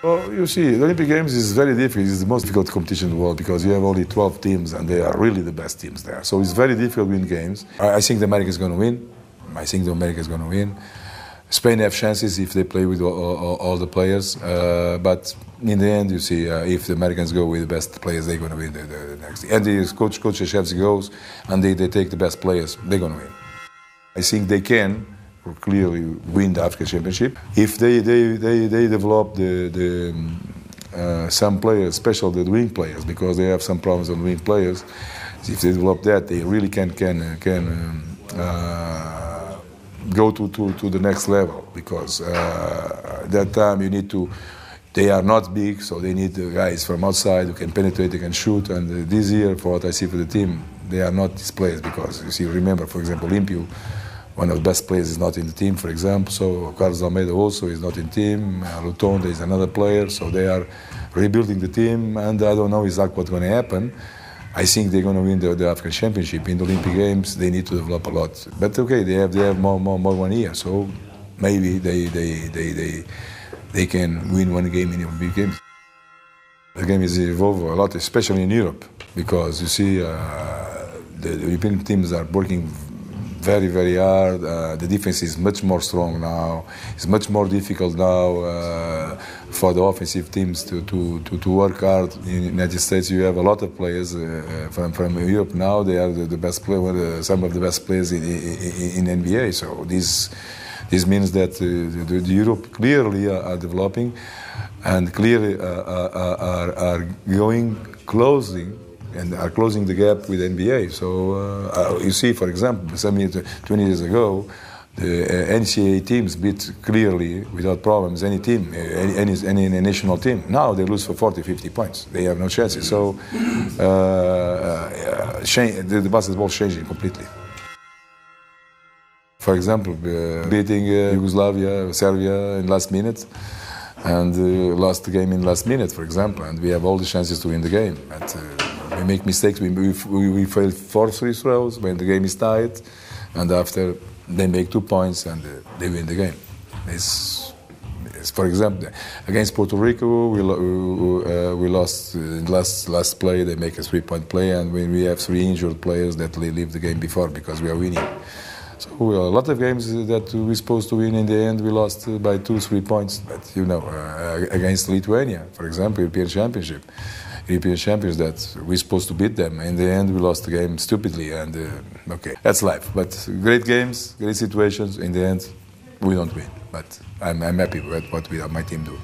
Well, you see, the Olympic Games is very difficult. It's the most difficult competition in the world because you have only 12 teams and they are really the best teams there. So it's very difficult to win games. I think the America is going to win. I think the America is going to win. Spain have chances if they play with all the players. But in the end, you see, if the Americans go with the best players, they're going to win the next. And the coach Krzyzewski goes and they take the best players, they're going to win. I think they can clearly win the African Championship if they develop some players, especially the wing players, because they have some problems on wing players. If they develop that, they really can go to the next level, because that time you need to. They are not big, so they need the guys from outside who can penetrate, they can shoot. And this year, for what I see for the team, they are not these players, because you see, remember, for example, Limpio, one of the best players, is not in the team, for example. So Carlos Almeida also is not in the team. Lutonde is another player. So they are rebuilding the team, and I don't know exactly what's going to happen. I think they're going to win the African Championship. In the Olympic Games, they need to develop a lot. But okay, they have more 1 year, so maybe they can win one game in the Olympic Games. The game is evolving a lot, especially in Europe, because you see the European teams are working very, very hard. The defense is much more strong now. It's much more difficult now for the offensive teams to work hard. In the United States, you have a lot of players from Europe now. They are the best player, some of the best players in NBA. So this means that the Europe clearly are developing, and clearly are closing the gap with NBA. So you see, for example, 20 years ago, the NCAA teams beat clearly, without problems, any team, any national team. Now they lose for 40, 50 points. They have no chances. So the basketball is changing completely. For example, beating Yugoslavia, Serbia in last minute, and lost the game in last minute, for example, and we have all the chances to win the game. But we make mistakes. We fail 4 free throws when the game is tied, and after they make 2 points and they win the game. It's for example, against Puerto Rico, we lost in last play. They make a 3-point play, and when we have 3 injured players that leave the game before because we are winning. So a lot of games that we're supposed to win, in the end we lost by 2-3 points. But you know, against Lithuania, for example, European champions, that we're supposed to beat them. In the end, we lost the game stupidly, and okay, that's life. But great games, great situations. In the end, we don't win. But I'm happy with what my team do.